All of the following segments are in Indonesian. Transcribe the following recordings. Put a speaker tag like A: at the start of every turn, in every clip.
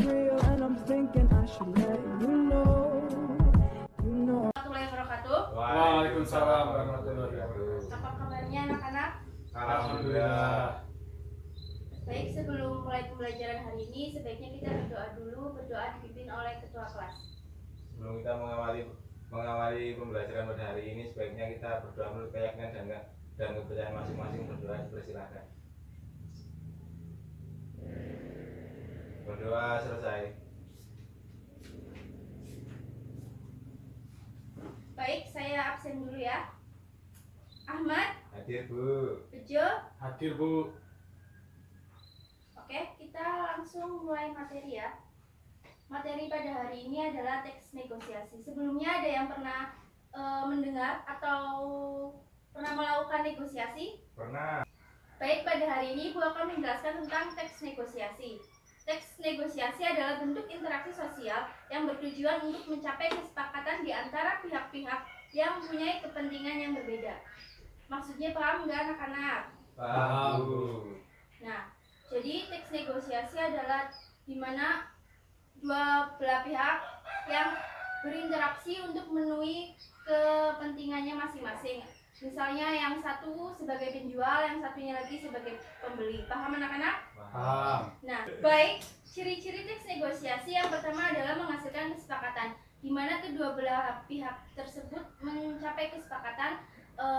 A: real and I'm thinking I should let you know.
B: Warahmatullahi wabarakatuh.
C: Waalaikumsalam warahmatullahi wabarakatuh.
B: Apa kabarnya anak-anak?
C: Alhamdulillah.
B: Baik, sebelum mulai pembelajaran hari ini sebaiknya kita berdoa dulu. Berdoa dipimpin oleh ketua kelas.
D: Sebelum kita mengawali pembelajaran pada hari ini, sebaiknya kita berdoa menurut keyakinan dan kepercayaan masing-masing. Berdoa dipersilakan. Berdoa selesai.
B: Baik, saya absen dulu ya. Ahmad,
D: Hadir, Bu.
B: Bejo.
C: Hadir, Bu.
B: Oke, kita langsung mulai materi ya. Materi pada hari ini adalah teks negosiasi. Sebelumnya ada yang pernah mendengar atau pernah melakukan negosiasi?
D: Pernah.
B: Baik, pada hari ini Ibu akan menjelaskan tentang teks negosiasi. Teks negosiasi adalah bentuk interaksi sosial yang bertujuan untuk mencapai kesepakatan di antara pihak-pihak yang mempunyai kepentingan yang berbeda. Maksudnya paham nggak anak-anak?
D: Paham, Bu.
B: Nah, jadi teks negosiasi adalah di mana dua belah pihak yang berinteraksi untuk memenuhi kepentingannya masing-masing. Misalnya yang satu sebagai penjual, yang satunya lagi sebagai pembeli. Paham anak-anak?
C: Paham.
B: Nah, baik, ciri-ciri teks negosiasi yang pertama adalah menghasilkan kesepakatan, di mana kedua belah pihak tersebut mencapai kesepakatan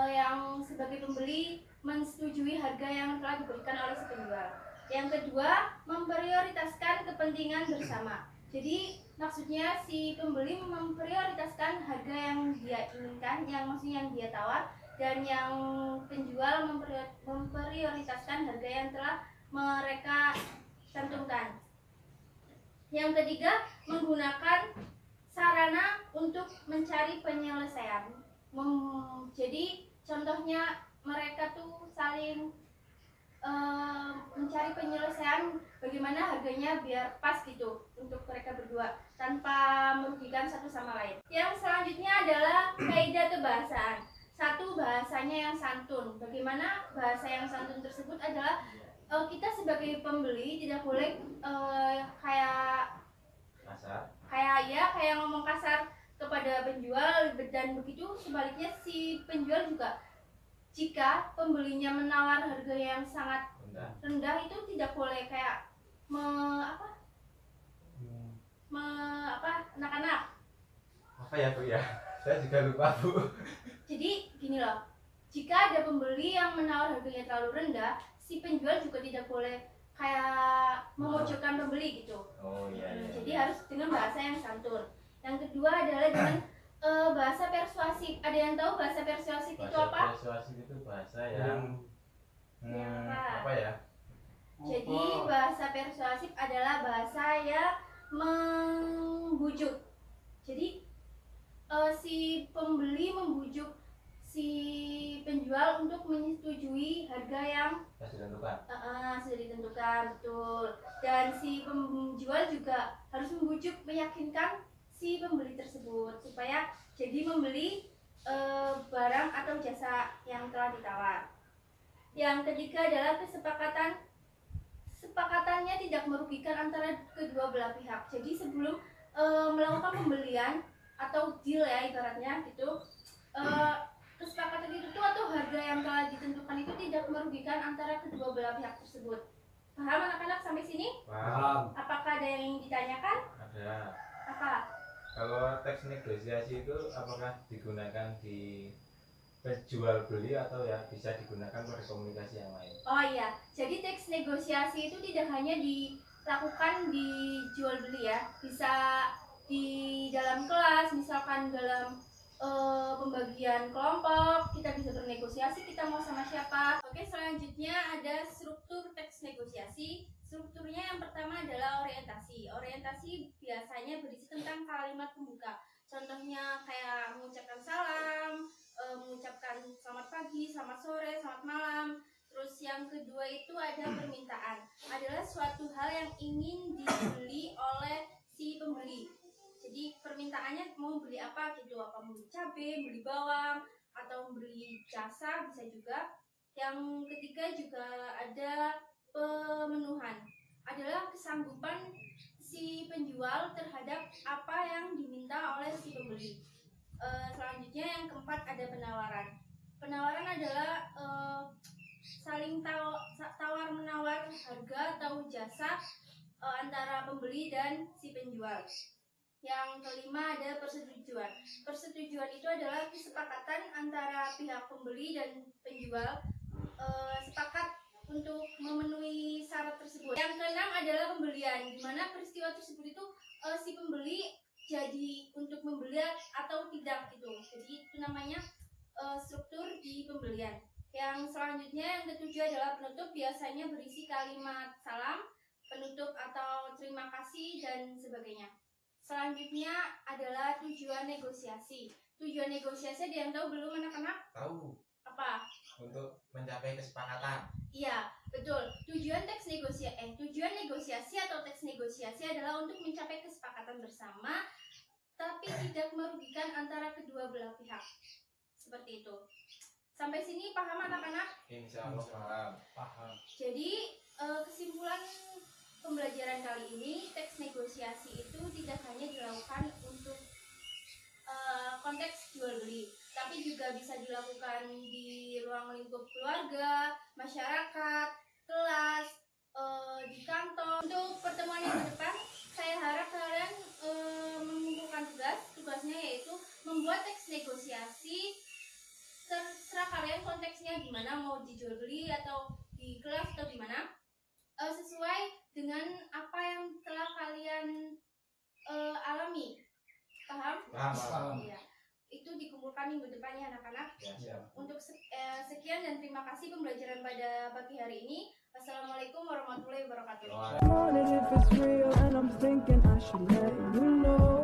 B: yang sebagai pembeli menyetujui harga yang telah diberikan oleh si penjual. Yang kedua, memprioritaskan kepentingan bersama. Jadi maksudnya si pembeli memprioritaskan harga yang dia inginkan, yang maksudnya yang dia tawar, dan yang penjual memprioritaskan harga yang telah mereka tentukan. Yang ketiga, menggunakan sarana untuk mencari penyelesaian. Jadi contohnya mereka tuh saling mencari penyelesaian bagaimana harganya biar pas gitu untuk mereka berdua tanpa merugikan satu sama lain. Yang selanjutnya adalah kaidah kebahasaan. Satu, bahasanya yang santun. Bagaimana bahasa yang santun tersebut adalah kita sebagai pembeli tidak boleh kayak ngomong kasar kepada penjual, dan begitu sebaliknya si penjual juga. Jika pembelinya menawar harga yang sangat rendah itu tidak boleh kayak anak-anak.
D: Apa ya, Bu ya? Saya juga lupa, Bu.
B: Jadi gini loh, jika ada pembeli yang menawar harganya terlalu rendah, si penjual juga tidak boleh kayak memojokkan pembeli gitu.
D: Oh iya.
B: Jadi harus dengan bahasa yang santun. Yang kedua adalah dengan bahasa persuasif. Ada yang tahu bahasa persuasif itu apa?
D: Persuasif itu bahasa yang apa ya?
B: Jadi bahasa persuasif adalah bahasa yang membujuk. Jadi si pembeli membujuk si penjual untuk menyetujui harga yang sudah ditentukan, betul. Dan si penjual juga harus membujuk, meyakinkan si pembeli tersebut supaya jadi membeli barang atau jasa yang telah ditawar. Yang ketiga adalah kesepakatan. Kesepakatannya tidak merugikan antara kedua belah pihak. Jadi sebelum melakukan pembelian atau deal ya ibaratnya gitu, kesepakatan itu tuh atau harga yang telah ditentukan itu tidak merugikan antara kedua belah pihak tersebut. Paham anak-anak sampai sini?
D: Paham.
B: Apakah ada yang ingin ditanyakan?
D: Ada.
B: Apa?
D: Kalau teks negosiasi itu apakah digunakan di jual beli atau ya bisa digunakan pada komunikasi yang lain?
B: Oh iya, jadi teks negosiasi itu tidak hanya dilakukan di jual beli ya, bisa di dalam kelas, misalkan dalam pembagian kelompok kita bisa bernegosiasi, kita mau sama siapa. Oke, selanjutnya ada struktur teks negosiasi. Strukturnya yang pertama adalah orientasi. Orientasi biasanya berisi tentang kalimat pembuka. Contohnya kayak mengucapkan salam, mengucapkan selamat pagi, selamat sore, selamat malam. Terus yang kedua itu ada permintaan. Adalah suatu hal yang ingin dibeli oleh si pembeli. Jadi permintaannya mau beli apa gitu, apa mau beli cabai, beli bawang, atau beli jasa bisa juga. Yang ketiga juga ada pemenuhan, adalah kesanggupan si penjual terhadap apa yang diminta oleh si pembeli. Selanjutnya yang keempat ada penawaran. Penawaran adalah saling tawar menawar harga atau jasa antara pembeli dan si penjual. Yang kelima ada persetujuan. Persetujuan itu adalah kesepakatan antara pihak pembeli dan penjual sepakat untuk memenuhi syarat tersebut. Yang keenam adalah pembelian, di mana peristiwa tersebut itu si pembeli jadi untuk membeli atau tidak gitu. Jadi itu namanya struktur di pembelian. Yang selanjutnya yang ketujuh adalah penutup, biasanya berisi kalimat salam, penutup atau terima kasih dan sebagainya. Selanjutnya adalah tujuan negosiasi. Tujuan negosiasi ada yang tahu belum anak-anak?
D: Tahu.
B: Apa?
D: Untuk mencapai kesepakatan.
B: Iya, betul. Tujuan negosiasi atau teks negosiasi adalah untuk mencapai kesepakatan bersama, tapi tidak merugikan antara kedua belah pihak. Seperti itu. Sampai sini paham anak-anak?
D: Insya Allah paham.
C: Paham.
B: Jadi kesimpulan pembelajaran kali ini, teks negosiasi itu tidak hanya dilakukan untuk konteks jual beli, tapi juga bisa dilakukan di ruang lingkup keluarga, masyarakat, kelas, di kantor. Untuk pertemuan yang ke depan, saya harap kalian mengumpulkan tugasnya yaitu membuat teks negosiasi. Terserah kalian konteksnya gimana, mau dijual beli atau di kelas atau gimana, sesuai dengan apa yang telah kalian alami. Paham?
D: Paham.
B: Iya. Itu dikumpulkan minggu depan ya anak-anak.
D: Ya.
B: Untuk sekian dan terima kasih pembelajaran pada pagi hari ini. Wassalamualaikum warahmatullahi wabarakatuh.
A: Wondering if it's real, and I'm thinking I should let you know.